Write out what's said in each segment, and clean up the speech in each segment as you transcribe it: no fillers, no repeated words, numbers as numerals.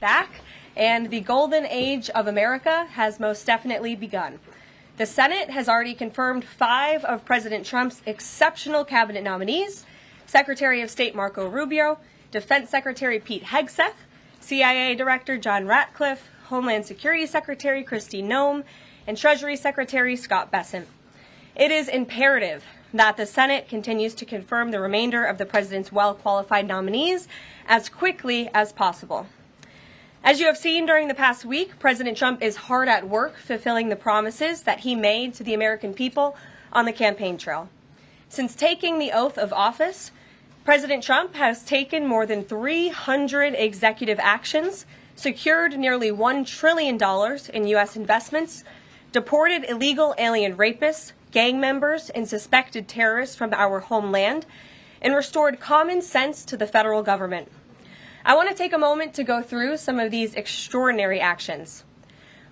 back, and the golden age of America has most definitely begun. The Senate has already confirmed 5 of President Trump's exceptional cabinet nominees: Secretary of State Marco Rubio, Defense Secretary Pete Hegseth, CIA Director John Ratcliffe, Homeland Security Secretary Kristi Noem, and Treasury Secretary Scott Bessent. It is imperative that the Senate continues to confirm the remainder of the president's well-qualified nominees as quickly as possible. As you have seen during the past week, President Trump is hard at work fulfilling the promises that he made to the American people on the campaign trail. Since taking the oath of office, President Trump has taken more than 300 executive actions, secured nearly $1 trillion in U.S. investments, deported illegal alien rapists, gang members, and suspected terrorists from our homeland, and restored common sense to the federal government. I want to take a moment to go through some of these extraordinary actions.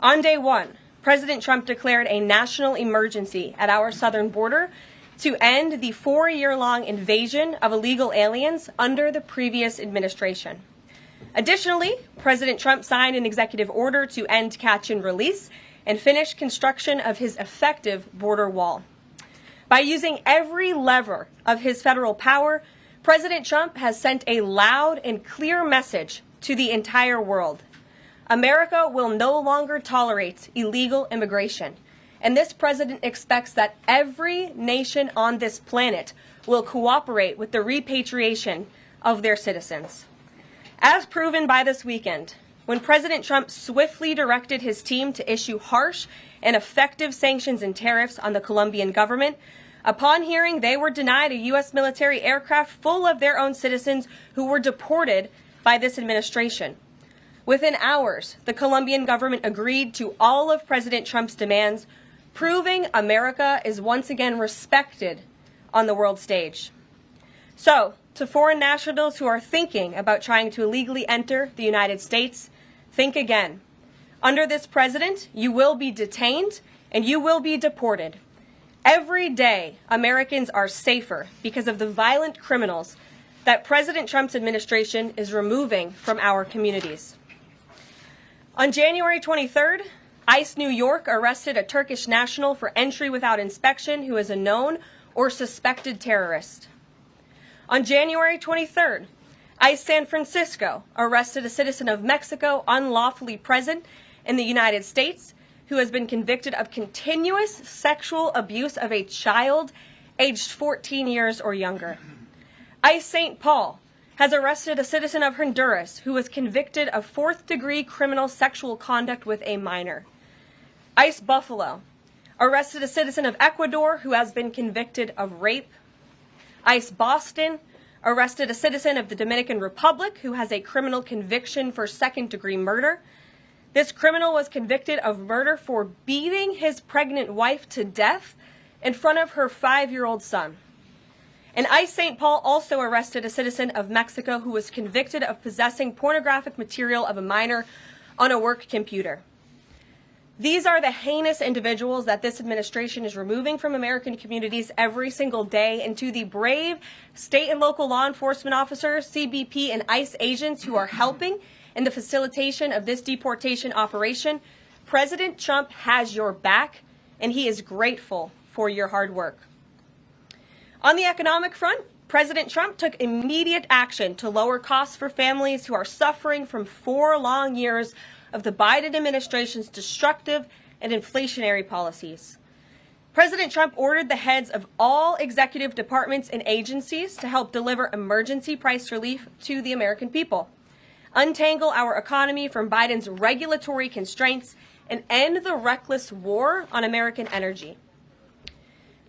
On day 1, President Trump declared a national emergency at our southern border to end the 4-year-long invasion of illegal aliens under the previous administration. Additionally, President Trump signed an executive order to end catch and release and finish construction of his effective border wall. By using every lever of his federal power, President Trump has sent a loud and clear message to the entire world. America will no longer tolerate illegal immigration, and this president expects that every nation on this planet will cooperate with the repatriation of their citizens. As proven by this weekend, when President Trump swiftly directed his team to issue harsh and effective sanctions and tariffs on the Colombian government, upon hearing they were denied a U.S. military aircraft full of their own citizens who were deported by this administration. Within hours, the Colombian government agreed to all of President Trump's demands, proving America is once again respected on the world stage. So, to foreign nationals who are thinking about trying to illegally enter the United States, think again. Under this president, you will be detained and you will be deported. Every day, Americans are safer because of the violent criminals that President Trump's administration is removing from our communities. On January 23rd, ICE New York arrested a Turkish national for entry without inspection who is a known or suspected terrorist. On January 23rd, ICE San Francisco arrested a citizen of Mexico unlawfully present in the United States who has been convicted of continuous sexual abuse of a child aged 14 years or younger. ICE St. Paul has arrested a citizen of Honduras who was convicted of 4th-degree criminal sexual conduct with a minor. ICE Buffalo arrested a citizen of Ecuador who has been convicted of rape. ICE Boston arrested a citizen of the Dominican Republic who has a criminal conviction for 2nd-degree murder. This criminal was convicted of murder for beating his pregnant wife to death in front of her 5-year-old son. And ICE St. Paul also arrested a citizen of Mexico who was convicted of possessing pornographic material of a minor on a work computer. These are the heinous individuals that this administration is removing from American communities every single day, and to the brave state and local law enforcement officers, CBP, and ICE agents who are helping in the facilitation of this deportation operation, President Trump has your back, and he is grateful for your hard work. On the economic front, President Trump took immediate action to lower costs for families who are suffering from 4 long years of the Biden administration's destructive and inflationary policies. President Trump ordered the heads of all executive departments and agencies to help deliver emergency price relief to the American people, untangle our economy from Biden's regulatory constraints, and end the reckless war on American energy.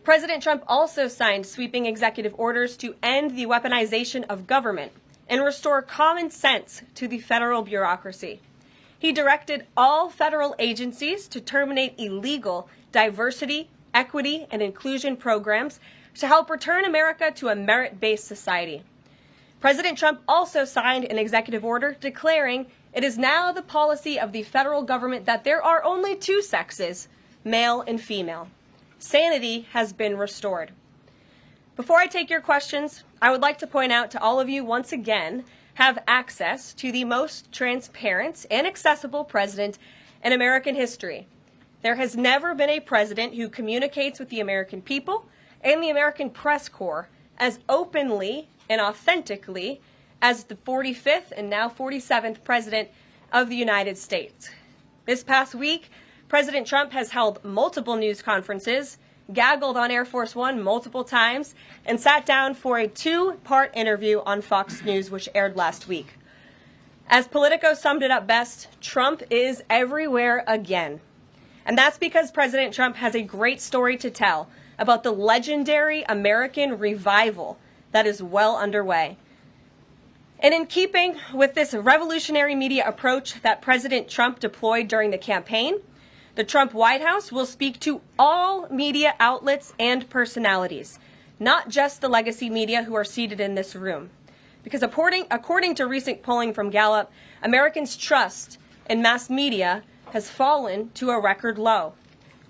President Trump also signed sweeping executive orders to end the weaponization of government and restore common sense to the federal bureaucracy. He directed all federal agencies to terminate illegal diversity, equity, and inclusion programs to help return America to a merit-based society. President Trump also signed an executive order declaring it is now the policy of the federal government that there are only 2 sexes, male and female. Sanity has been restored. Before I take your questions, I would like to point out to all of you once again have access to the most transparent and accessible president in American history. There has never been a president who communicates with the American people and the American press corps as openly and authentically as the 45th and now 47th President of the United States. This past week, President Trump has held multiple news conferences, gaggled on Air Force One multiple times, and sat down for a two-part interview on Fox News, which aired last week. As Politico summed it up best, Trump is everywhere again. And that's because President Trump has a great story to tell about the legendary American revival that is well underway. And in keeping with this revolutionary media approach that President Trump deployed during the campaign, the Trump White House will speak to all media outlets and personalities, not just the legacy media who are seated in this room. Because according to recent polling from Gallup, Americans' trust in mass media has fallen to a record low.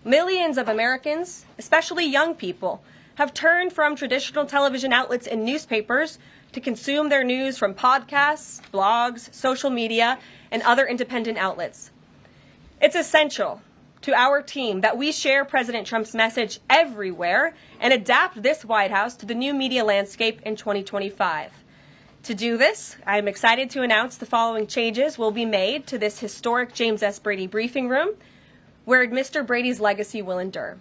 Millions of Americans, especially young people, have turned from traditional television outlets and newspapers to consume their news from podcasts, blogs, social media, and other independent outlets. It's essential to our team that we share President Trump's message everywhere and adapt this White House to the new media landscape in 2025. To do this, I am excited to announce the following changes will be made to this historic James S. Brady briefing room, where Mr. Brady's legacy will endure.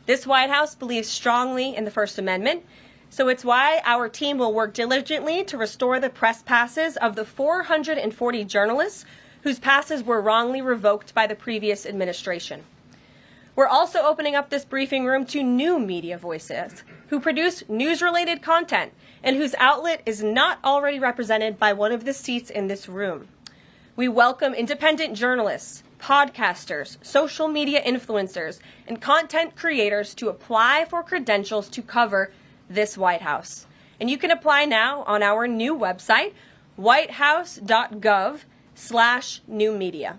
This White House believes strongly in the First Amendment, so it's why our team will work diligently to restore the press passes of the 440 journalists whose passes were wrongly revoked by the previous administration. We're also opening up this briefing room to new media voices who produce news-related content and whose outlet is not already represented by one of the seats in this room. We welcome independent journalists, podcasters, social media influencers, and content creators to apply for credentials to cover this White House. And you can apply now on our new website, whitehouse.gov/new media.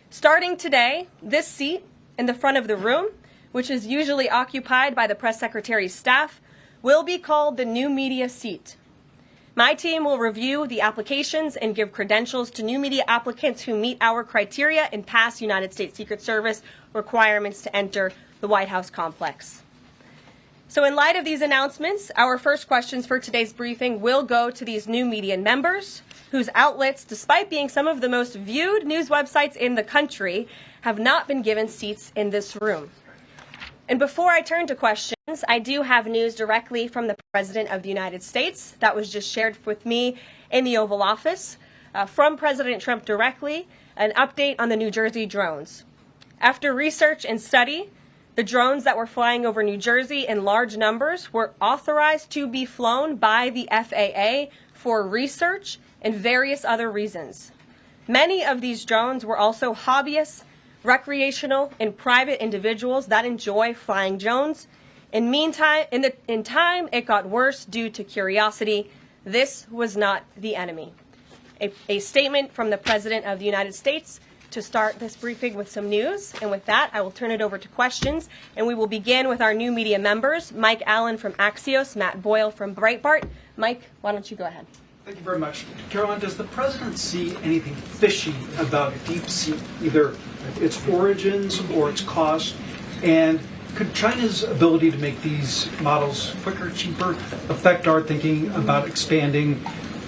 Starting today, this seat in the front of the room, which is usually occupied by the press secretary's staff, will be called the new media seat. My team will review the applications and give credentials to new media applicants who meet our criteria and pass United States Secret Service requirements to enter the White House complex. So in light of these announcements, our first questions for today's briefing will go to these new media members whose outlets, despite being some of the most viewed news websites in the country, have not been given seats in this room. And before I turn to questions, I do have news directly from the President of the United States that was just shared with me in the Oval Office from President Trump directly, an update on the New Jersey drones. After research and study, the drones that were flying over New Jersey in large numbers were authorized to be flown by the FAA for research and various other reasons. Many of these drones were also hobbyists, recreational, and private individuals that enjoy flying drones. In time, it got worse due to curiosity. This was not the enemy. A statement from the President of the United States to start this briefing with some news. And with that, I will turn it over to questions. And we will begin with our new media members, Mike Allen from Axios, Matt Boyle from Breitbart. Mike, why don't you go ahead? Thank you very much. Karoline, does the President see anything fishy about DeepSeek, either its origins or its cost? And could China's ability to make these models quicker, cheaper, affect our thinking about expanding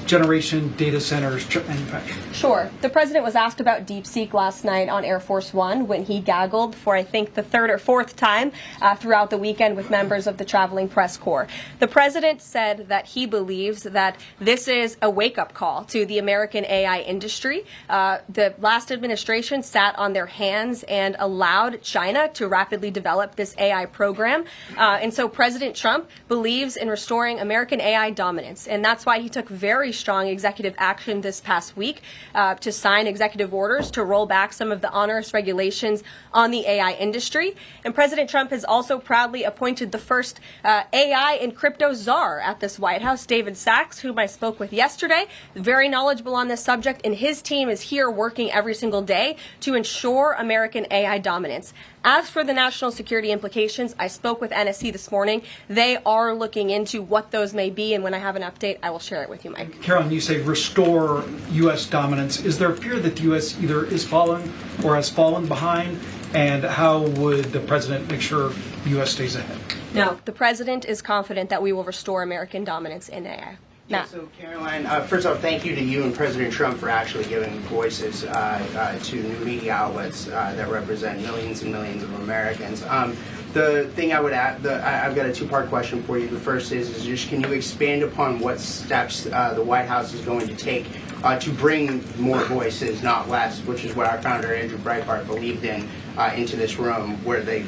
generation data centers manufacturing? Sure. The President was asked about DeepSeek last night on Air Force One when he gaggled for, I think, the third or fourth time throughout the weekend with members of the traveling press corps. The President said that he believes that this is a wake-up call to the American AI industry. The last administration sat on their hands and allowed China to rapidly develop this AI program. And so President Trump believes in restoring American AI dominance. And that's why he took very strong executive action this past week to sign executive orders to roll back some of the onerous regulations on the AI industry. And President Trump has also proudly appointed the first AI and crypto czar at this White House, David Sachs, whom I spoke with yesterday, very knowledgeable on this subject, and his team is here working every single day to ensure American AI dominance. As for the national security implications, I spoke with NSC this morning. They are looking into what those may be, and when I have an update, I will share it with you, Mike. Caroline, you say restore U.S. dominance. Is there a fear that the U.S. either is falling or has fallen behind? And how would the president make sure the U.S. stays ahead? No, the president is confident that we will restore American dominance in AI. Yeah, so Caroline, first off, thank you to you and President Trump for actually giving voices to new media outlets that represent millions and millions of Americans. The thing I would add, I've got a two-part question for you. The first is just can you expand upon what steps the White House is going to take to bring more voices, not less, which is what our founder Andrew Breitbart believed in, into this room where they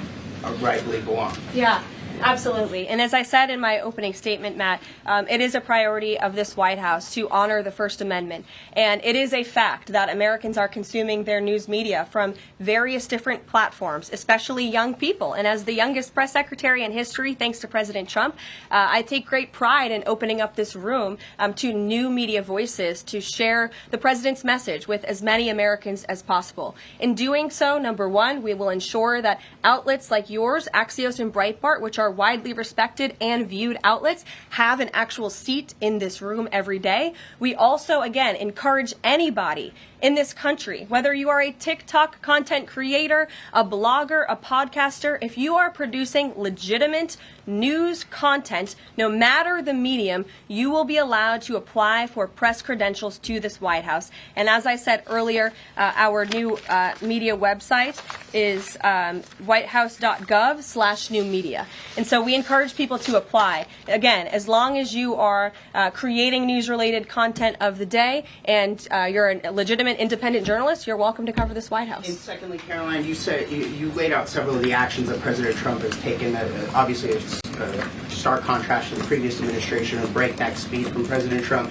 rightfully belong? Yeah. Absolutely. And as I said in my opening statement, Matt, it is a priority of this White House to honor the First Amendment. And it is a fact that Americans are consuming their news media from various different platforms, especially young people. And as the youngest press secretary in history, thanks to President Trump, I take great pride in opening up this room to new media voices to share the president's message with as many Americans as possible. In doing so, number one, we will ensure that outlets like yours, Axios and Breitbart, which are widely respected and viewed outlets, have an actual seat in this room every day. We also, again, encourage anybody in this country, whether you are a TikTok content creator, a blogger, a podcaster, if you are producing legitimate news content, no matter the medium, you will be allowed to apply for press credentials to this White House. And as I said earlier, our new media website is whitehouse.gov/new media. And so we encourage people to apply. Again, as long as you are creating news-related content of the day and you're a legitimate independent journalist, you're welcome to cover this White House. And secondly, Caroline, you said you laid out several of the actions that President Trump has taken. Obviously, it's a stark contrast to the previous administration of breakneck speed from President Trump.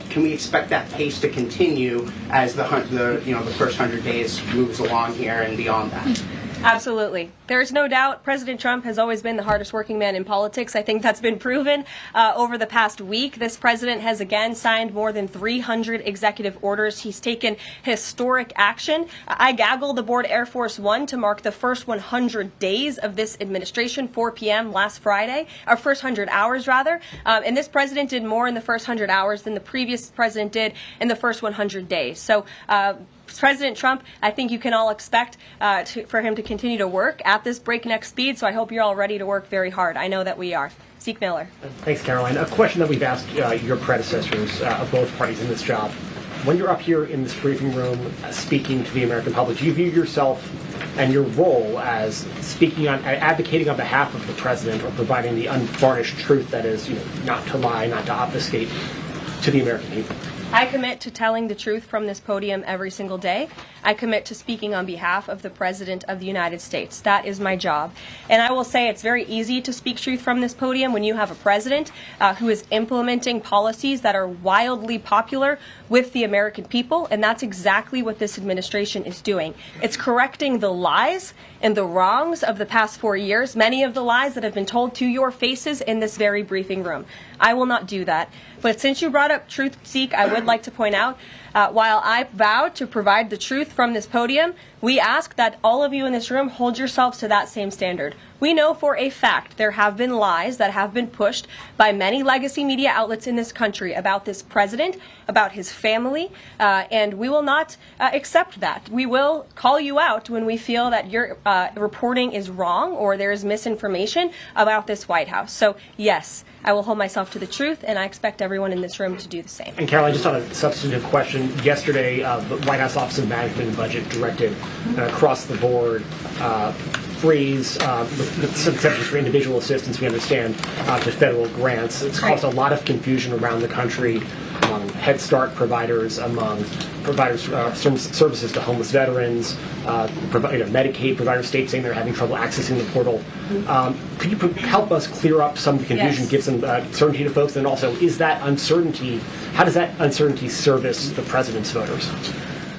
Can we expect that pace to continue as the first 100 days moves along here and beyond that? Absolutely. There's no doubt President Trump has always been the hardest working man in politics. I think that's been proven over the past week. This president has again signed more than 300 executive orders. He's taken historic action. I gaggled aboard Air Force One to mark the first 100 days of this administration, 4 p.m. last Friday, or first 100 hours rather. And this president did more in the first 100 hours than the previous president did in the first 100 days. So President Trump, I think you can all expect for him to continue to work at this breakneck speed, so I hope you're all ready to work very hard. I know that we are. Zeke Miller. Thanks, Caroline. A question that we've asked your predecessors of both parties in this job. When you're up here in this briefing room speaking to the American public, do you view yourself and your role as advocating on behalf of the president or providing the unvarnished truth that is, not to lie, not to obfuscate to the American people? I commit to telling the truth from this podium every single day. I commit to speaking on behalf of the President of the United States. That is my job. And I will say it's very easy to speak truth from this podium when you have a president who is implementing policies that are wildly popular with the American people. And that's exactly what this administration is doing. It's correcting the lies and the wrongs of the past 4 years, many of the lies that have been told to your faces in this very briefing room. I will not do that. But since you brought up truth, Zeke, I would like to point out, while I vow to provide the truth from this podium, we ask that all of you in this room hold yourselves to that same standard. We know for a fact there have been lies that have been pushed by many legacy media outlets in this country about this president, about his family, and we will not accept that. We will call you out when we feel that your reporting is wrong or there is misinformation about this White House. So, yes, I will hold myself to the truth, and I expect everyone in this room to do the same. And Caroline, just on a substantive question, yesterday the White House Office of Management and Budget directed across the board freeze, with some exceptions for individual assistance, we understand, to federal grants. It's caused a lot of confusion around the country among Head Start providers, among providers services to homeless veterans, Medicaid providers, states saying they're having trouble accessing the portal. Could you help us clear up some of the confusion, give some certainty to folks? And also, is that uncertainty, how does that uncertainty service the president's voters?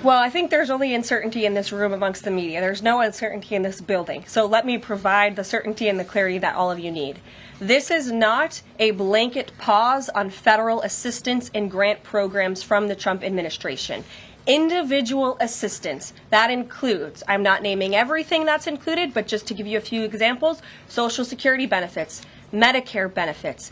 Well, I think there's only uncertainty in this room amongst the media. There's no uncertainty in this building. So let me provide the certainty and the clarity that all of you need. This is not a blanket pause on federal assistance and grant programs from the Trump administration. Individual assistance, that includes, I'm not naming everything that's included, but just to give you a few examples, Social Security benefits, Medicare benefits,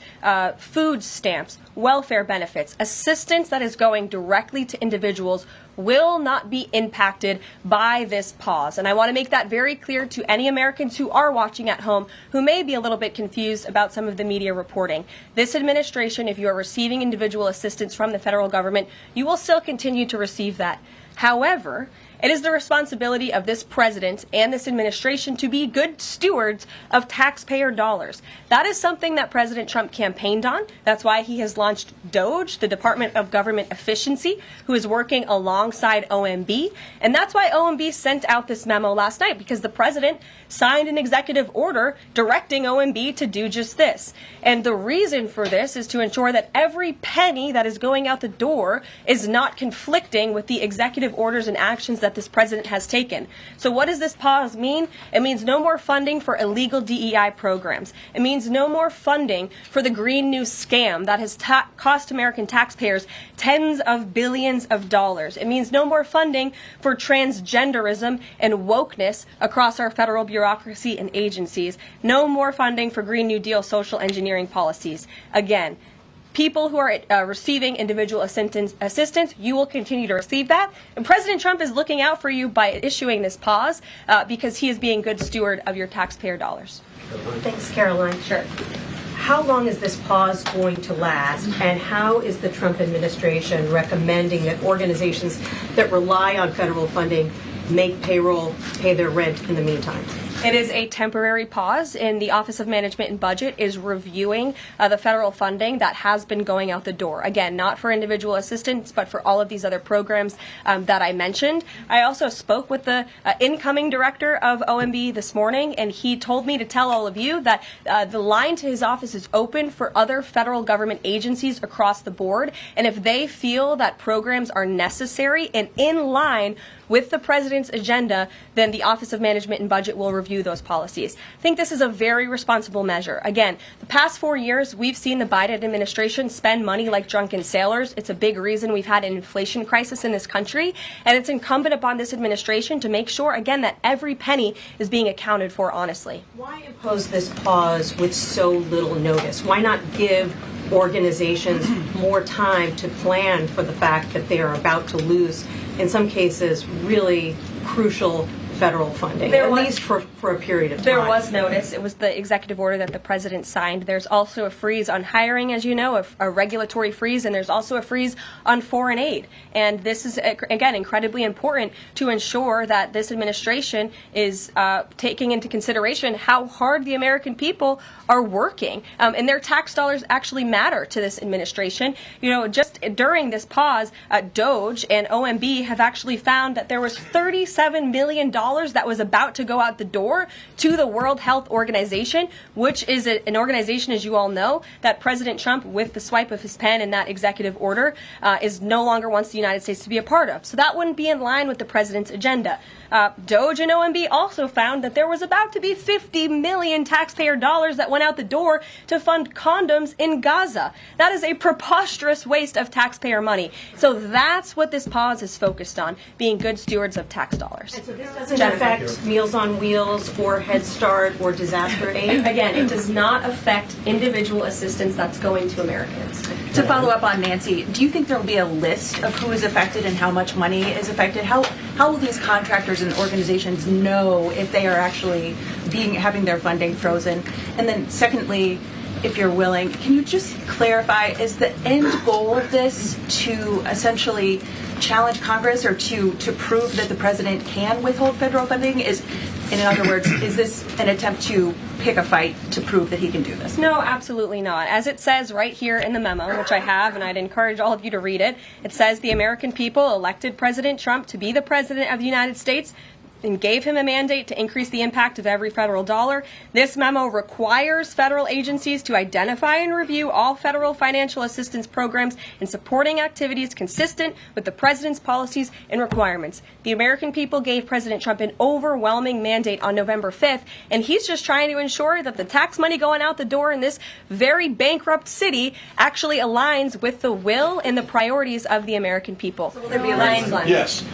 food stamps, welfare benefits, assistance that is going directly to individuals will not be impacted by this pause. And I want to make that very clear to any Americans who are watching at home who may be a little bit confused about some of the media reporting. This administration, if you are receiving individual assistance from the federal government, you will still continue to receive that. However, it is the responsibility of this president and this administration to be good stewards of taxpayer dollars. That is something that President Trump campaigned on. That's why he has launched DOGE, the Department of Government Efficiency, who is working alongside OMB. And that's why OMB sent out this memo last night, because the president signed an executive order directing OMB to do just this. And the reason for this is to ensure that every penny that is going out the door is not conflicting with the executive orders and actions that this president has taken. So what does this pause mean? It means no more funding for illegal DEI programs. It means no more funding for the Green New scam that has cost American taxpayers tens of billions of dollars. It means no more funding for transgenderism and wokeness across our federal bureaucracy and agencies. No more funding for Green New Deal social engineering policies. Again, people who are receiving individual assistance, you will continue to receive that. And President Trump is looking out for you by issuing this pause because he is being good steward of your taxpayer dollars. Thanks, Karoline. Sure. How long is this pause going to last, and how is the Trump administration recommending that organizations that rely on federal funding make payroll, pay their rent in the meantime? It is a temporary pause, and the Office of Management and Budget is reviewing the federal funding that has been going out the door. Again, not for individual assistance, but for all of these other programs that I mentioned. I also spoke with the incoming director of OMB this morning, and he told me to tell all of you that the line to his office is open for other federal government agencies across the board, and if they feel that programs are necessary and in line with the president's agenda, then the Office of Management and Budget will review those policies. I think this is a very responsible measure. Again, the past 4 years, we've seen the Biden administration spend money like drunken sailors. It's a big reason we've had an inflation crisis in this country, and it's incumbent upon this administration to make sure, again, that every penny is being accounted for honestly. Why impose this pause with so little notice? Why not give organizations more time to plan for the fact that they are about to lose, in some cases, really crucial federal funding, at least for a period of time? There was notice. It was the executive order that the president signed. There's also a freeze on hiring, as you know, a regulatory freeze, and there's also a freeze on foreign aid. And this is, again, incredibly important to ensure that this administration is taking into consideration how hard the American people are working. And their tax dollars actually matter to this administration. You know, just during this pause, DOGE and OMB have actually found that there was $37 million that was about to go out the door to the World Health Organization, which is an organization, as you all know, that President Trump, with the swipe of his pen in that executive order, is no longer wants the United States to be a part of. So that wouldn't be in line with the president's agenda. DOGE and OMB also found that there was about to be 50 million taxpayer dollars that went out the door to fund condoms in Gaza. That is a preposterous waste of taxpayer money. So that's what this pause is focused on, being good stewards of tax dollars. So this doesn't affect Meals on Wheels or Head Start or disaster aid? Again, it does not affect individual assistance that's going to Americans. To follow up on Nancy, do you think there will be a list of who is affected and how much money is affected? How will these contractors and organizations know if they are actually having their funding frozen? And then secondly, if you're willing, can you just clarify, is the end goal of this to essentially challenge Congress or to prove that the president can withhold federal funding? In other words, is this an attempt to pick a fight to prove that he can do this? No, absolutely not. As it says right here in the memo, which I have, and I'd encourage all of you to read it, it says the American people elected President Trump to be the president of the United States and gave him a mandate to increase the impact of every federal dollar. This memo requires federal agencies to identify and review all federal financial assistance programs and supporting activities consistent with the president's policies and requirements. The American people gave President Trump an overwhelming mandate on November 5th, and he's just trying to ensure that the tax money going out the door in this very bankrupt city actually aligns with the will and the priorities of the American people. So will there be a line? Yes.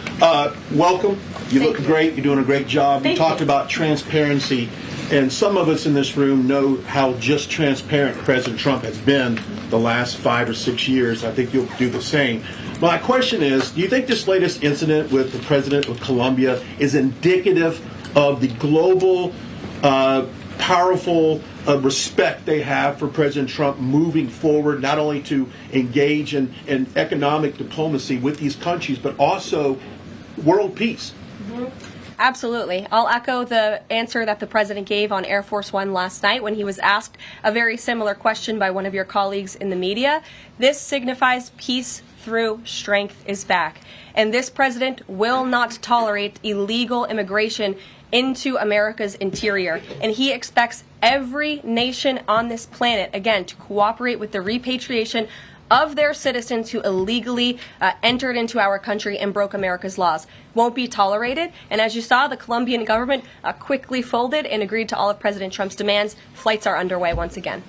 Welcome. You look great. You're doing a great job. You talked about transparency. And some of us in this room know how just transparent President Trump has been the last 5 or 6 years. I think you'll do the same. My question is, do you think this latest incident with the president of Colombia is indicative of the global, powerful respect they have for President Trump moving forward, not only to engage in economic diplomacy with these countries, but also world peace? Absolutely. I'll echo the answer that the president gave on Air Force One last night when he was asked a very similar question by one of your colleagues in the media. This signifies peace through strength is back. And this president will not tolerate illegal immigration into America's interior. And he expects every nation on this planet, again, to cooperate with the repatriation of their citizens who illegally entered into our country and broke America's laws. Won't be tolerated. And as you saw, the Colombian government quickly folded and agreed to all of President Trump's demands. Flights are underway once again.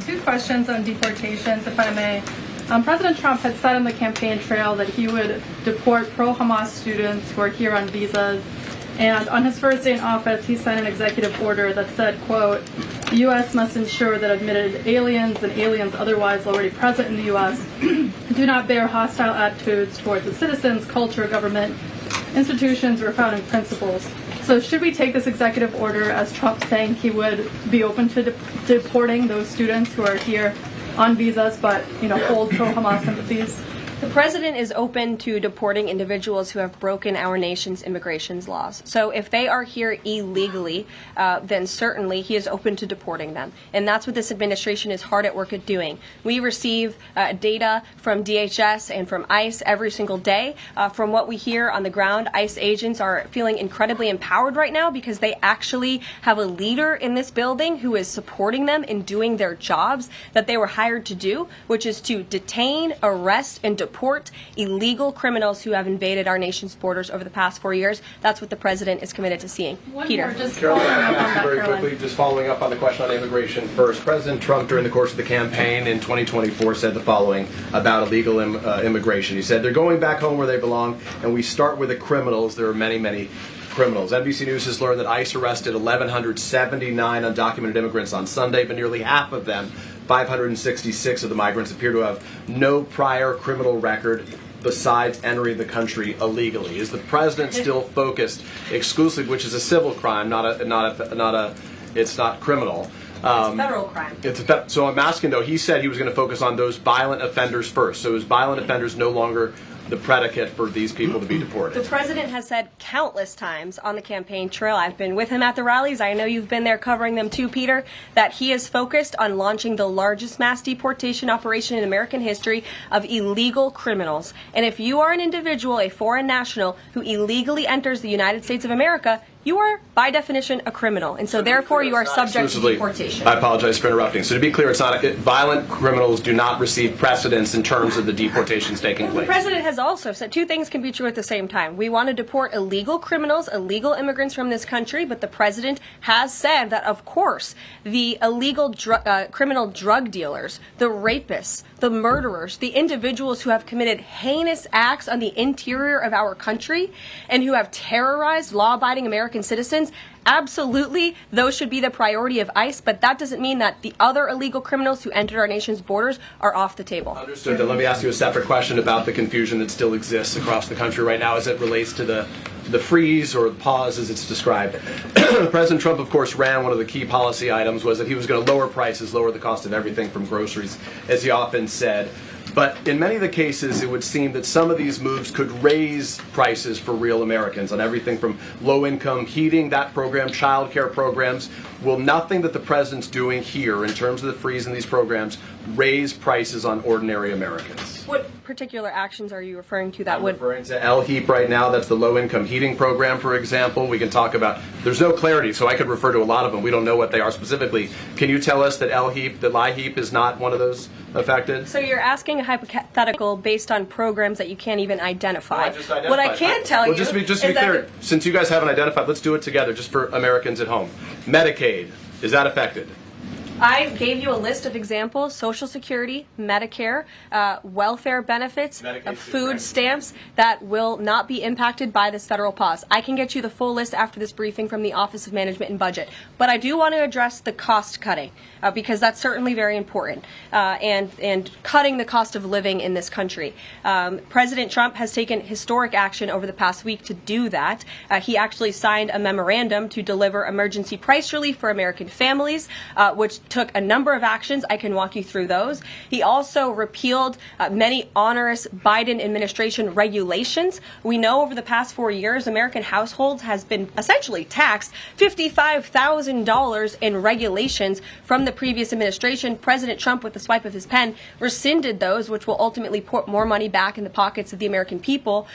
Two questions on deportations, if I may. President Trump had said on the campaign trail that he would deport pro-Hamas students who are here on visas. And on his first day in office, he signed an executive order that said, quote, the U.S. must ensure that admitted aliens and aliens otherwise already present in the U.S. do not bear hostile attitudes towards the citizens, culture, government, institutions, or founding principles. So should we take this executive order as Trump saying he would be open to deporting those students who are here on visas but, hold pro-Hamas sympathies? The president is open to deporting individuals who have broken our nation's immigration laws. So if they are here illegally, then certainly he is open to deporting them. And that's what this administration is hard at work at doing. We receive data from DHS and from ICE every single day. From what we hear on the ground, ICE agents are feeling incredibly empowered right now because they actually have a leader in this building who is supporting them in doing their jobs that they were hired to do, which is to detain, arrest, and deport illegal criminals who have invaded our nation's borders over the past 4 years. That's what the president is committed to seeing. Peter. Just following up on the question on immigration first. President Trump, during the course of the campaign in 2024, said the following about illegal immigration. He said, they're going back home where they belong, and we start with the criminals. There are many, many criminals. NBC News has learned that ICE arrested 1,179 undocumented immigrants on Sunday, but nearly half of them, 566 of the migrants, appear to have no prior criminal record besides entering the country illegally. Is the president still focused exclusively, which is a civil crime, it's not criminal? It's a federal crime. So I'm asking, though, he said he was going to focus on those violent offenders first. So is violent offenders no longer the predicate for these people to be deported? The president has said countless times on the campaign trail, I've been with him at the rallies, I know you've been there covering them too, Peter, that he is focused on launching the largest mass deportation operation in American history of illegal criminals. And if you are an individual, a foreign national, who illegally enters the United States of America, you are, by definition, a criminal. And so therefore, you are subject to deportation. I apologize for interrupting. So to be clear, it's not violent criminals do not receive precedence in terms of the deportations taking place. The president has also said two things can be true at the same time. We want to deport illegal criminals, illegal immigrants from this country, but the president has said that, of course, the illegal criminal drug dealers, the rapists, the murderers, the individuals who have committed heinous acts on the interior of our country and who have terrorized law-abiding American citizens, absolutely, those should be the priority of ICE, but that doesn't mean that the other illegal criminals who entered our nation's borders are off the table. Understood. Then let me ask you a separate question about the confusion that still exists across the country right now as it relates to the freeze or the pause as it's described. President Trump, of course, ran one of the key policy items was that he was going to lower prices, lower the cost of everything from groceries, as he often said. But in many of the cases, it would seem that some of these moves could raise prices for real Americans on everything from low-income heating, that program, child care programs. Will nothing that the president's doing here in terms of the freeze in these programs raise prices on ordinary Americans? What particular actions are you referring to that I'm would... referring to LHEAP right now. That's the low-income heating program, for example. We can talk about... There's no clarity, so I could refer to a lot of them. We don't know what they are specifically. Can you tell us that LHEAP is not one of those affected? So you're asking a hypothetical based on programs that you can't even identify. No, I just identified. What I can tell you just to be is clear, that since you guys haven't identified, let's do it together just for Americans at home. Medicaid, is that affected? I gave you a list of examples: Social Security, Medicare, welfare benefits, food stamps that will not be impacted by this federal pause. I can get you the full list after this briefing from the Office of Management and Budget. But I do want to address the cost cutting because that's certainly very important, and cutting the cost of living in this country. President Trump has taken historic action over the past week to do that. He actually signed a memorandum to deliver emergency price relief for American families, which took a number of actions. I can walk you through those. He also repealed many onerous Biden administration regulations. We know over the past 4 years, American households has been essentially taxed $55,000 in regulations from the previous administration. President Trump, with the swipe of his pen, rescinded those, which will ultimately put more money back in the pockets of the American people.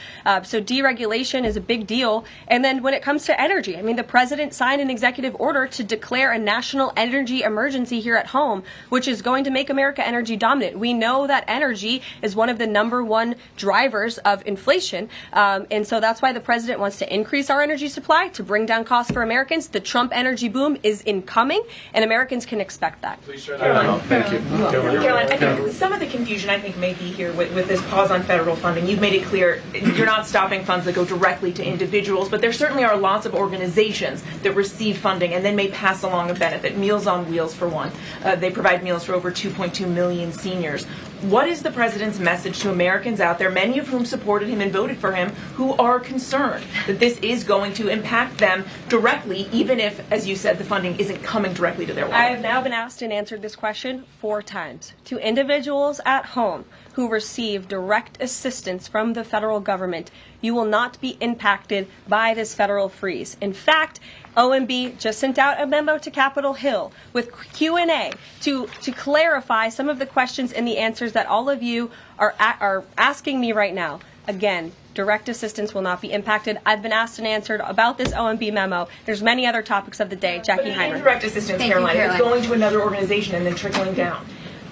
So deregulation is a big deal. And then when it comes to energy, I mean, the president signed an executive order to declare a national energy emergency here at home, which is going to make America energy dominant. We know that energy is one of the #1 drivers of inflation. And so that's why the president wants to increase our energy supply to bring down costs for Americans. The Trump energy boom is incoming, and Americans can expect that. Please turn that around. Thank you. Caroline, I think some of the confusion may be here with this pause on federal funding. You've made it clear you're not stopping funds that go directly to individuals, but there certainly are lots of organizations that receive funding and then may pass along a benefit. Meals on Wheels, for one. They provide meals for over 2.2 million seniors. What is the president's message to Americans out there, many of whom supported him and voted for him, who are concerned that this is going to impact them directly, even if, as you said, the funding isn't coming directly to their wallet? I have now been asked and answered this question 4 times. To individuals at home who receive direct assistance from the federal government, you will not be impacted by this federal freeze. In fact, OMB just sent out a memo to Capitol Hill with Q&A to clarify some of the questions and the answers that all of you are asking me right now. Again, direct assistance will not be impacted. I've been asked and answered about this OMB memo. There's many other topics of the day. Jackie Heinrich. Indirect assistance, Caroline, it's going to another organization and then trickling down.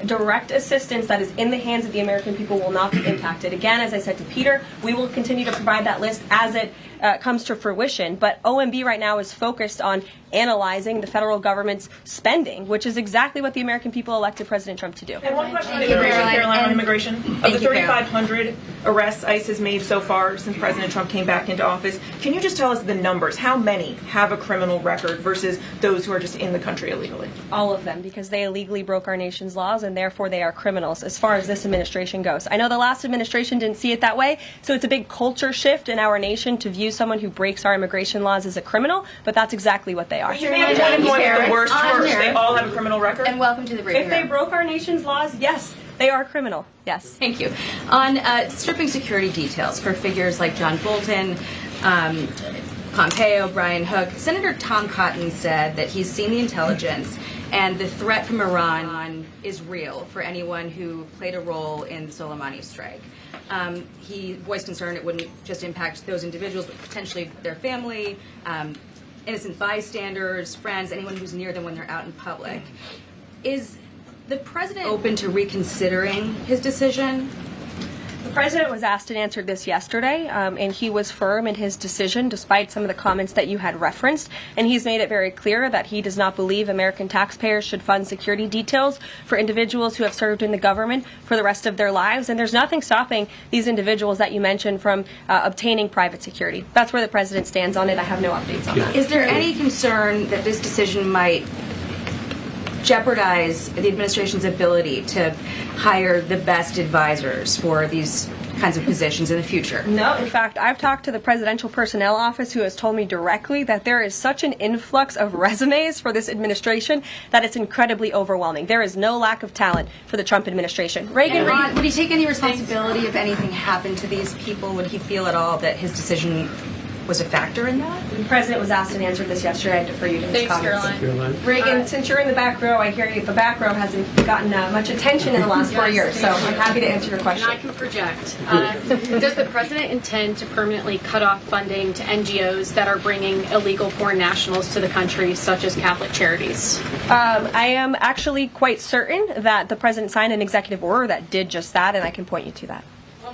Direct assistance that is in the hands of the American people will not be impacted. Again, as I said to Peter, we will continue to provide that list as it comes to fruition. But OMB right now is focused on analyzing the federal government's spending, which is exactly what the American people elected President Trump to do. And one question on immigration, Caroline, on immigration. Of the 3,500 arrests ICE has made so far since President Trump came back into office, can you just tell us the numbers? How many have a criminal record versus those who are just in the country illegally? All of them, because they illegally broke our nation's laws, and therefore they are criminals as far as this administration goes. I know the last administration didn't see it that way, so it's a big culture shift in our nation to view someone who breaks our immigration laws as a criminal, but that's exactly what they are. You may have one going with the worst first. They all have a criminal record. And welcome to the briefing If they room. broke our nation's laws, yes, they are criminal. Yes. Thank you. On stripping security details for figures like John Bolton, Pompeo, Brian Hook, Senator Tom Cotton said that he's seen the intelligence and the threat from Iran is real for anyone who played a role in the Soleimani strike. He voiced concern it wouldn't just impact those individuals, but potentially their family, innocent bystanders, friends, anyone who's near them when they're out in public. Is the president open to reconsidering his decision? The president was asked and answered this yesterday, and he was firm in his decision despite some of the comments that you had referenced. And he's made it very clear that he does not believe American taxpayers should fund security details for individuals who have served in the government for the rest of their lives. And there's nothing stopping these individuals that you mentioned from obtaining private security. That's where the president stands on it. I have no updates on that. Is there any concern that this decision might jeopardize the administration's ability to hire the best advisors for these kinds of positions in the future? No, in fact, I've talked to the Presidential Personnel Office, who has told me directly that there is such an influx of resumes for this administration that it's incredibly overwhelming. There is no lack of talent for the Trump administration. Ron, would he take any responsibility if anything happened to these people? Would he feel at all that his decision was a factor in that? The president was asked and answered this yesterday. I defer you to his comments. Caroline. Reagan, since you're in the back row, I hear you. The back row hasn't gotten much attention in the last 4 years, so I'm happy to answer your question. And I can project. Does the president intend to permanently cut off funding to NGOs that are bringing illegal foreign nationals to the country, such as Catholic charities? I am actually quite certain that the president signed an executive order that did just that, and I can point you to that.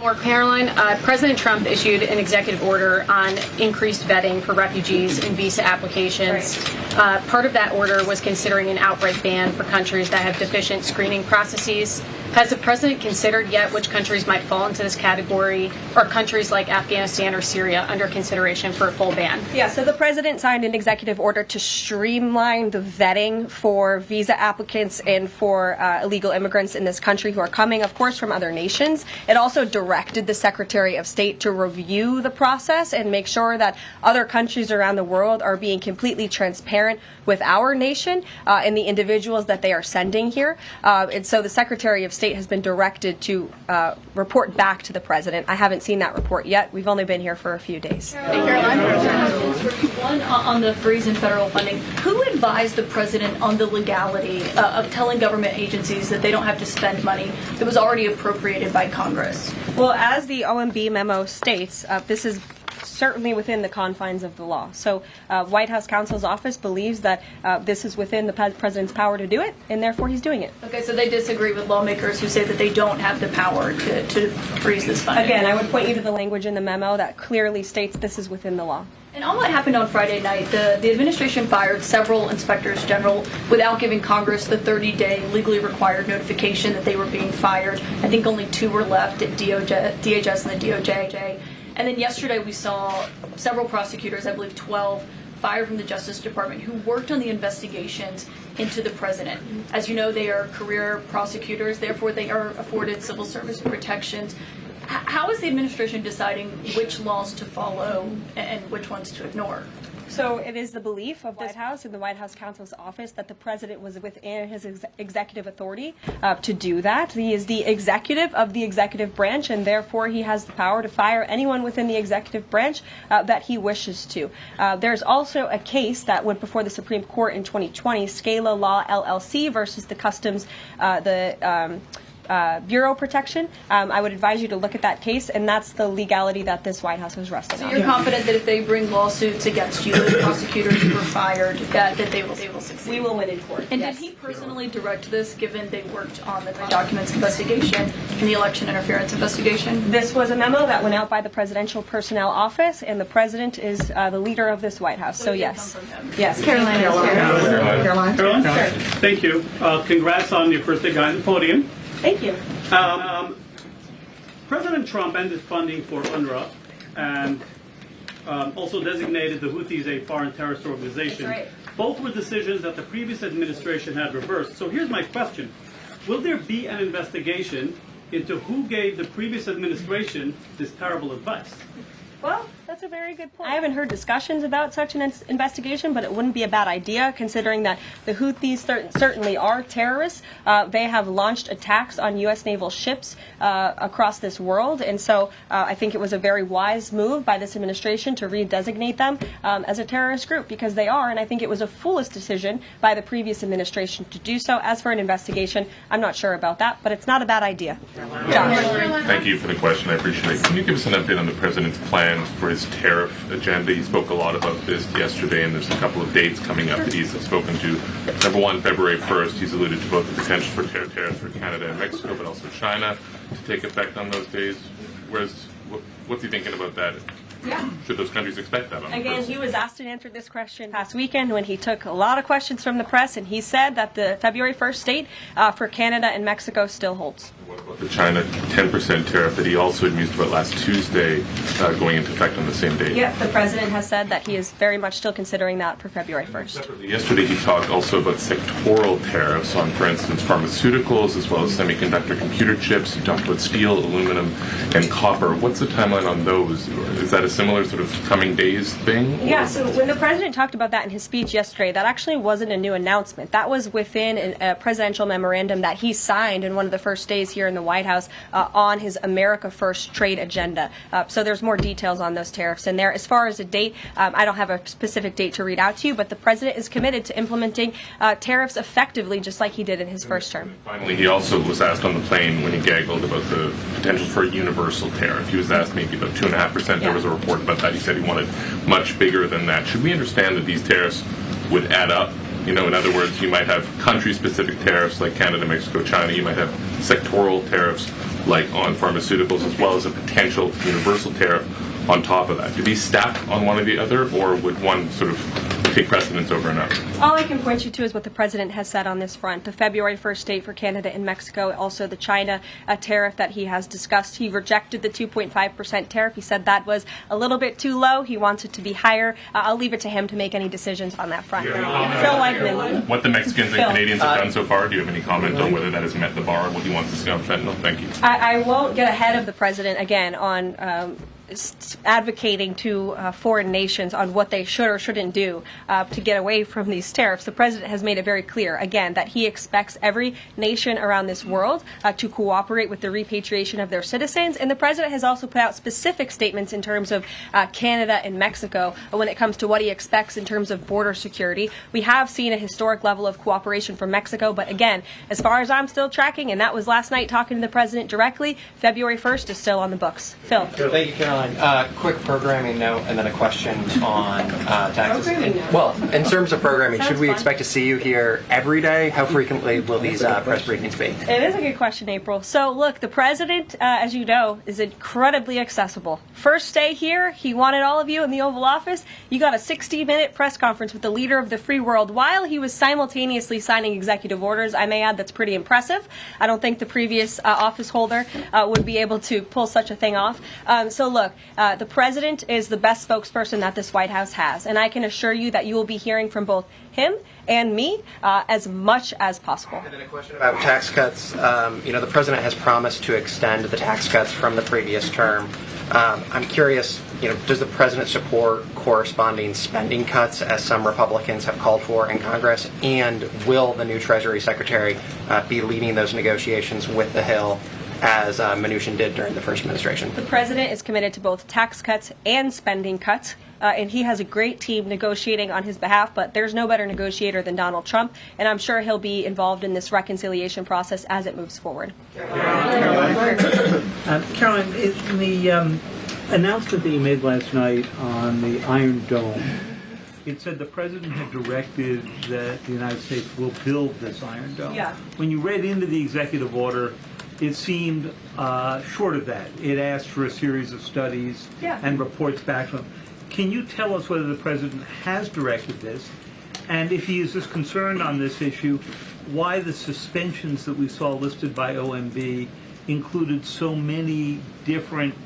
Or Caroline, President Trump issued an executive order on increased vetting for refugees in visa applications. Part of that order was considering an outright ban for countries that have deficient screening processes. Has the president considered yet which countries might fall into this category, or countries like Afghanistan or Syria under consideration for a full ban? Yeah, so the president signed an executive order to streamline the vetting for visa applicants and for illegal immigrants in this country who are coming, of course, from other nations. It also directed the Secretary of State to review the process and make sure that other countries around the world are being completely transparent with our nation and the individuals that they are sending here. And so the Secretary of State has been directed to report back to the president. I haven't seen that report yet. We've only been here for a few days. One on the freeze in federal funding. Who advised the president on the legality of telling government agencies that they don't have to spend money that was already appropriated by Congress? Well, as the OMB memo states, this is certainly within the confines of the law. So White House counsel's office believes that this is within the president's power to do it, and therefore he's doing it. Okay, so they disagree with lawmakers who say that they don't have the power to freeze this funding. Again, I would point you to the language in the memo that clearly states this is within the law. And all that happened on Friday night. The administration fired several inspectors general without giving Congress the 30-day legally required notification that they were being fired. I think only 2 were left at DHS and the DOJ. And then yesterday we saw several prosecutors, I believe 12, fired from the Justice Department who worked on the investigations into the president. As you know, they are career prosecutors, therefore they are afforded civil service protections. How is the administration deciding which laws to follow and which ones to ignore? So it is the belief of this House and the White House counsel's office that the president was within his executive authority to do that. He is the executive of the executive branch, and therefore he has the power to fire anyone within the executive branch that he wishes to. There's also a case that went before the Supreme Court in 2020, Scala Law LLC versus the Customs, Bureau Protection. I would advise you to look at that case, and that's the legality that this White House was resting on. So you're confident that if they bring lawsuits against you, those prosecutors who were fired, that they will succeed? We will win in court. And yes. Did he personally direct this, given they worked on the documents investigation and the election interference investigation? This was a memo that went out by the Presidential Personnel Office, and the president is the leader of this White House. So yes. Yes. Caroline. Sure. Thank you. Congrats on your first day on the podium. Thank you. President Trump ended funding for UNRWA and also designated the Houthis a foreign terrorist organization. That's right. Both were decisions that the previous administration had reversed. So here's my question. Will there be an investigation into who gave the previous administration this terrible advice? Well, that's a very good point. I haven't heard discussions about such an investigation, but it wouldn't be a bad idea considering that the Houthis certainly are terrorists. They have launched attacks on U.S. naval ships across this world, and so I think it was a very wise move by this administration to redesignate them as a terrorist group, because they are, and I think it was a foolish decision by the previous administration to do so. As for an investigation, I'm not sure about that, but it's not a bad idea. Josh. Thank you for the question. I appreciate it. Can you give us an update on the president's plans for his tariff agenda? He spoke a lot about this yesterday, and there's a couple of dates coming up that he's spoken to. Number one, February 1st, he's alluded to both the potential for tariffs for Canada and Mexico, but also China to take effect on those days. What's he thinking about that? Yeah. Should those countries expect that? Again, he was asked and answered this question last weekend when he took a lot of questions from the press, and he said that the February 1st date for Canada and Mexico still holds. What about the China 10% tariff that he also had mused about last Tuesday going into effect on the same date? Yeah, the president has said that he is very much still considering that for February 1st. Separately, yesterday he talked also about sectoral tariffs on, for instance, pharmaceuticals as well as semiconductor computer chips. He talked about steel, aluminum, and copper. What's the timeline on those? Is that a similar sort of coming days thing? Or? Yeah, so when the president talked about that in his speech yesterday, that actually wasn't a new announcement. That was within a presidential memorandum that he signed in one of the first days here in the White House on his America First trade agenda. So there's more details on those tariffs in there. As far as a date, I don't have a specific date to read out to you, but the president is committed to implementing tariffs effectively, just like he did in his first term. Finally, he also was asked on the plane when he gaggled about the potential for a universal tariff. He was asked maybe about 2.5%. There was a report about that. He said he wanted much bigger than that. Should we understand that these tariffs would add up? You know, in other words, you might have country-specific tariffs like Canada, Mexico, China. You might have sectoral tariffs like on pharmaceuticals, as well as a potential universal tariff on top of that? Do these stack on one or the other, or would one sort of take precedence over another? All I can point you to is what the president has said on this front. The February 1st date for Canada and Mexico, also the China tariff that he has discussed. He rejected the 2.5% tariff. He said that was a little bit too low. He wants it to be higher. I'll leave it to him to make any decisions on that front. Phil Weichman. What the Mexicans and Canadians have done so far, do you have any comment on whether that has met the bar, what he wants to see on fentanyl? Thank you. I won't get ahead of the president again on advocating to foreign nations on what they should or shouldn't do to get away from these tariffs. The president has made it very clear, again, that he expects every nation around this world to cooperate with the repatriation of their citizens. And the president has also put out specific statements in terms of Canada and Mexico when it comes to what he expects in terms of border security. We have seen a historic level of cooperation from Mexico, but again, as far as I'm still tracking, and that was last night talking to the president directly, February 1st is still on the books. Phil. Thank you, Caroline. Quick programming note and then a question on taxes. Well, in terms of programming, should we expect to see you here every day? How frequently will these press briefings be? It is a good question, April. So, look, the president, as you know, is incredibly accessible. First day here, he wanted all of you in the Oval Office. You got a 60-minute press conference with the leader of the free world while he was simultaneously signing executive orders. I may add that's pretty impressive. I don't think the previous office holder would be able to pull such a thing off. So, look, the president is the best spokesperson that this White House has, and I can assure you that you will be hearing from both him and me as much as possible. And then a question about tax cuts. The president has promised to extend the tax cuts from the previous term. I'm curious, does the president support corresponding spending cuts, as some Republicans have called for in Congress? And will the new Treasury Secretary be leading those negotiations with the Hill, as Mnuchin did during the first administration? The president is committed to both tax cuts and spending cuts, and he has a great team negotiating on his behalf, but there's no better negotiator than Donald Trump, and I'm sure he'll be involved in this reconciliation process as it moves forward. Caroline, in the announcement that you made last night on the Iron Dome, it said the president had directed that the United States will build this Iron Dome. Yeah. When you read into the executive order, it seemed short of that. It asked for a series of studies and reports back to him. Can you tell us whether the president has directed this? And if he is this concerned on this issue, why the suspensions that we saw listed by OMB included so many different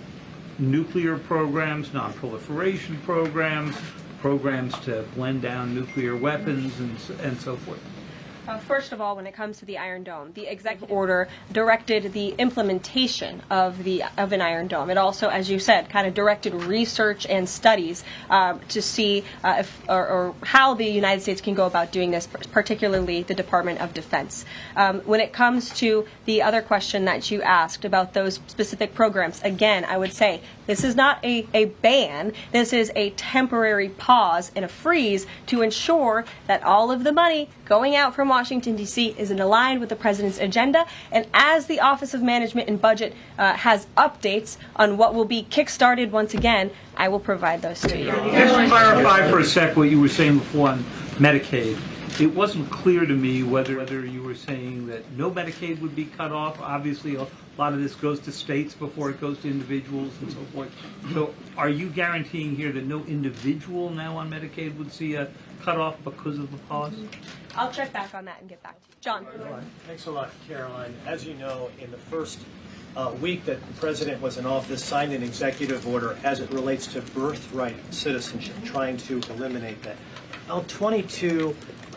nuclear programs, non-proliferation programs, programs to blend down nuclear weapons, and so forth? First of all, when it comes to the Iron Dome, the executive order directed the implementation of an Iron Dome. It also, as you said, kind of directed research and studies to see if or how the United States can go about doing this, particularly the Department of Defense. When it comes to the other question that you asked about those specific programs, again, I would say this is not a ban. This is a temporary pause and a freeze to ensure that all of the money going out from Washington, D.C. is aligned with the president's agenda. And as the Office of Management and Budget has updates on what will be kickstarted once again, I will provide those to you. Just to clarify for a sec what you were saying before on Medicaid. It wasn't clear to me whether you were saying that no Medicaid would be cut off. Obviously, a lot of this goes to states before it goes to individuals and so forth. So are you guaranteeing here that no individual now on Medicaid would see a cutoff because of the pause? I'll check back on that and get back to you. John. Thanks a lot, Caroline. As you know, in the first week that the president was in office, signed an executive order as it relates to birthright citizenship, trying to eliminate that. Now, 22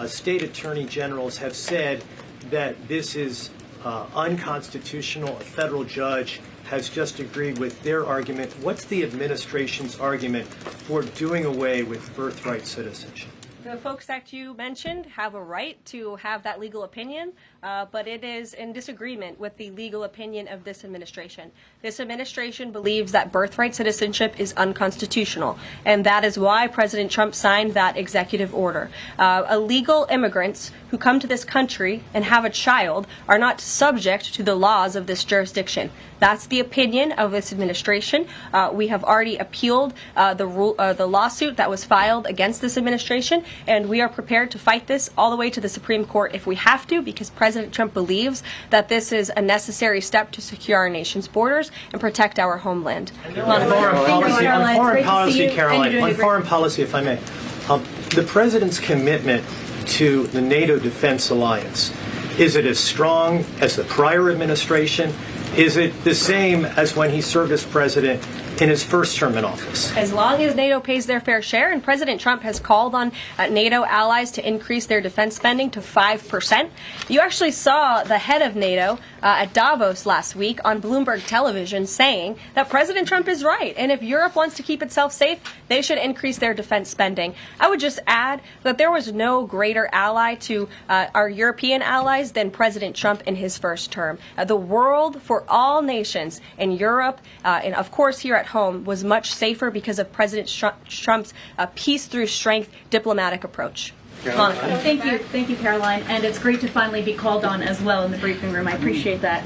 state attorney generals have said that this is unconstitutional. A federal judge has just agreed with their argument. What's the administration's argument for doing away with birthright citizenship? The folks that you mentioned have a right to have that legal opinion, but it is in disagreement with the legal opinion of this administration. This administration believes that birthright citizenship is unconstitutional, and that is why President Trump signed that executive order. Illegal immigrants who come to this country and have a child are not subject to the laws of this jurisdiction. That's the opinion of this administration. We have already appealed the lawsuit that was filed against this administration, and we are prepared to fight this all the way to the Supreme Court if we have to, because President Trump believes that this is a necessary step to secure our nation's borders and protect our homeland. On foreign policy, Caroline, on foreign policy, if I may, the president's commitment to the NATO defense alliance, is it as strong as the prior administration? Is it the same as when he served as president in his first term in office? As long as NATO pays their fair share, and President Trump has called on NATO allies to increase their defense spending to 5%. You actually saw the head of NATO at Davos last week on Bloomberg television saying that President Trump is right, and if Europe wants to keep itself safe, they should increase their defense spending. I would just add that there was no greater ally to our European allies than President Trump in his first term. The world for all nations in Europe, and of course here at home, was much safer because of President Trump's peace through strength diplomatic approach. Well, thank you, Caroline, and it's great to finally be called on as well in the briefing room. I appreciate that.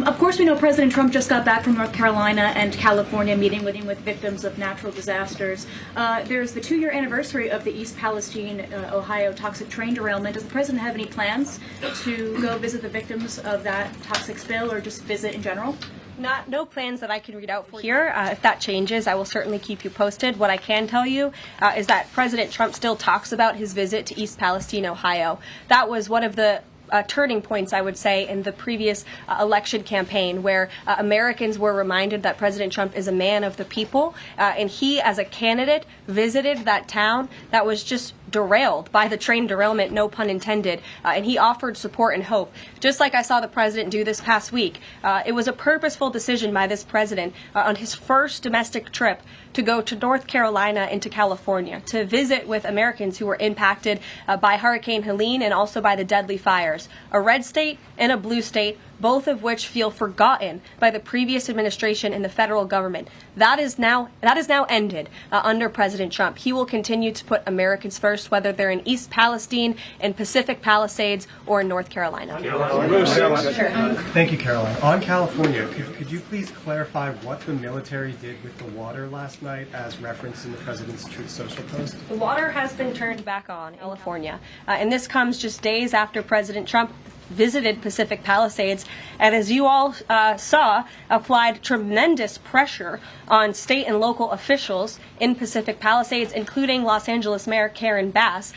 Of course, we know President Trump just got back from North Carolina and California, meeting with victims of natural disasters. There's the 2-year anniversary of the East Palestine, Ohio toxic train derailment. Does the president have any plans to go visit the victims of that toxic spill, or just visit in general? No plans that I can read out for here. If that changes, I will certainly keep you posted. What I can tell you is that President Trump still talks about his visit to East Palestine, Ohio. That was one of the turning points, I would say, in the previous election campaign, where Americans were reminded that President Trump is a man of the people, and he, as a candidate, visited that town that was just derailed by the train derailment, no pun intended, and he offered support and hope. Just like I saw the president do this past week, it was a purposeful decision by this president on his first domestic trip to go to North Carolina and to California to visit with Americans who were impacted by Hurricane Helene and also by the deadly fires. A red state and a blue state, both of which feel forgotten by the previous administration and the federal government. That is now ended under President Trump. He will continue to put Americans first, whether they're in East Palestine, in Pacific Palisades, or in North Carolina. Thank you, Caroline. On California, could you please clarify what the military did with the water last night, as referenced in the president's Truth Social post? The water has been turned back on in California, and this comes just days after President Trump visited Pacific Palisades, and as you all saw, applied tremendous pressure on state and local officials in Pacific Palisades, including Los Angeles Mayor Karen Bass,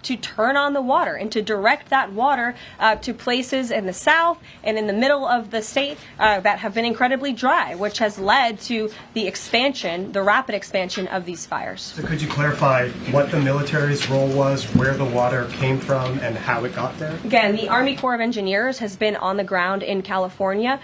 to turn on the water and to direct that water to places in the south and in the middle of the state that have been incredibly dry, which has led to the expansion, the rapid expansion of these fires. So could you clarify what the military's role was, where the water came from, and how it got there? Again, the Army Corps of Engineers has been on the ground in California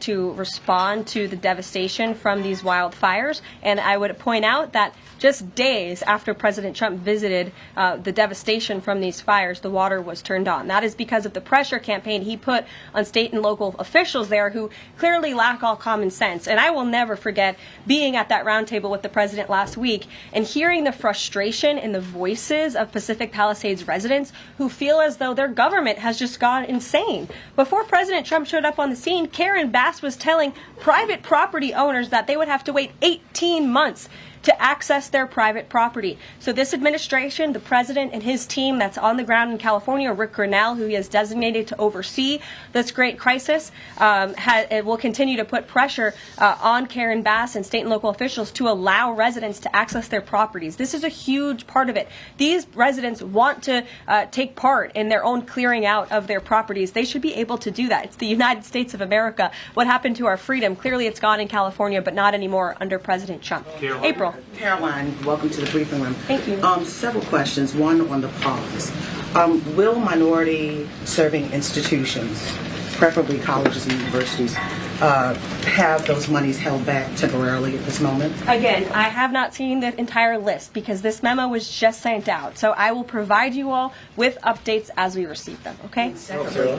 to respond to the devastation from these wildfires, and I would point out that just days after President Trump visited the devastation from these fires, the water was turned on. That is because of the pressure campaign he put on state and local officials there who clearly lack all common sense. And I will never forget being at that roundtable with the president last week and hearing the frustration in the voices of Pacific Palisades residents who feel as though their government has just gone insane. Before President Trump showed up on the scene, Karen Bass was telling private property owners that they would have to wait 18 months to access their private property. So this administration, the president and his team that's on the ground in California, Rick Grinnell, who he has designated to oversee this great crisis, it will continue to put pressure on Karen Bass and state and local officials to allow residents to access their properties. This is a huge part of it. These residents want to take part in their own clearing out of their properties. They should be able to do that. It's the United States of America. What happened to our freedom? Clearly it's gone in California, but not anymore under President Trump. April. Caroline, welcome to the briefing room. Thank you. Several questions. One on the pause. Will minority-serving institutions, preferably colleges and universities, have those monies held back temporarily at this moment? Again, I have not seen the entire list because this memo was just sent out. So I will provide you all with updates as we receive them, okay? Secondly,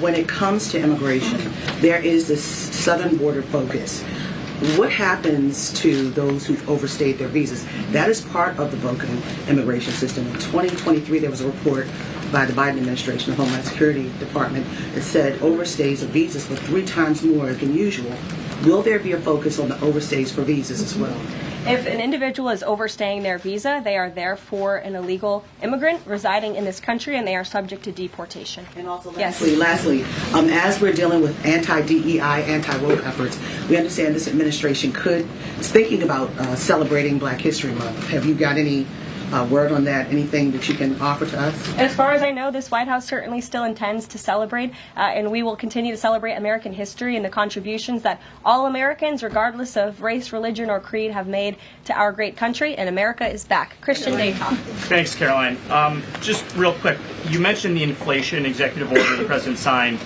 when it comes to immigration, there is this southern border focus. What happens to those who've overstayed their visas? That is part of the broken immigration system. In 2023, there was a report by the Biden administration, the Homeland Security Department, that said overstays of visas were 3 times more than usual. Will there be a focus on the overstays for visas as well? If an individual is overstaying their visa, they are therefore an illegal immigrant residing in this country, and they are subject to deportation. And also, yes. lastly, as we're dealing with anti-DEI, anti-woke efforts, we understand this administration is thinking about celebrating Black History Month. Have you got any word on that? Anything that you can offer to us? As far as I know, this White House certainly still intends to celebrate, and we will continue to celebrate American history and the contributions that all Americans, regardless of race, religion, or creed, have made to our great country, and America is back. Christian Dayton. Thanks, Caroline. Just real quick, you mentioned the inflation executive order the president signed,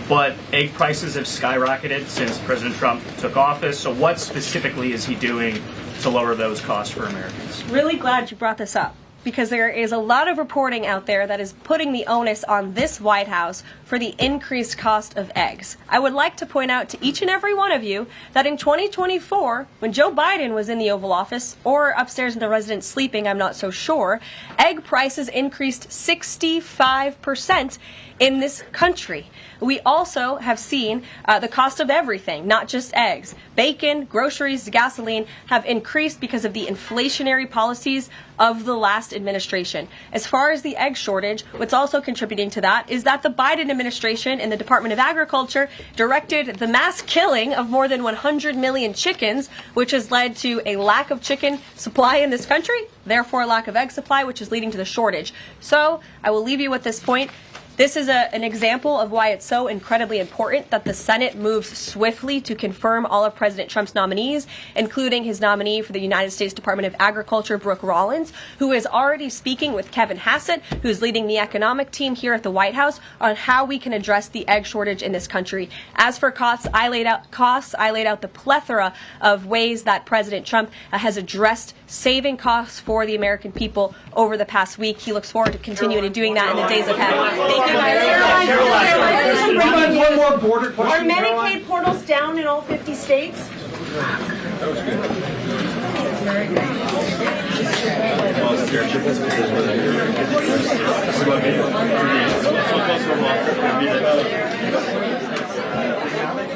but egg prices have skyrocketed since President Trump took office. So what specifically is he doing to lower those costs for Americans? Really glad you brought this up, because there is a lot of reporting out there that is putting the onus on this White House for the increased cost of eggs. I would like to point out to each and every one of you that in 2024, when Joe Biden was in the Oval Office, or upstairs in the residence sleeping, I'm not so sure, egg prices increased 65% in this country. We also have seen the cost of everything, not just eggs. Bacon, groceries, gasoline have increased because of the inflationary policies of the last administration. As far as the egg shortage, what's also contributing to that is that the Biden administration and the Department of Agriculture directed the mass killing of more than 100 million chickens, which has led to a lack of chicken supply in this country, therefore a lack of egg supply, which is leading to the shortage. So I will leave you with this point. This is an example of why it's so incredibly important that the Senate moves swiftly to confirm all of President Trump's nominees, including his nominee for the United States Department of Agriculture, Brooke Rollins, who is already speaking with Kevin Hassett, who's leading the economic team here at the White House, on how we can address the egg shortage in this country. As for costs, I laid out the plethora of ways that President Trump has addressed saving costs for the American people over the past week. He looks forward to continuing to doing that in the days ahead. Thank you. One more border Are question, Medicaid portals down in all 50 states? That was good.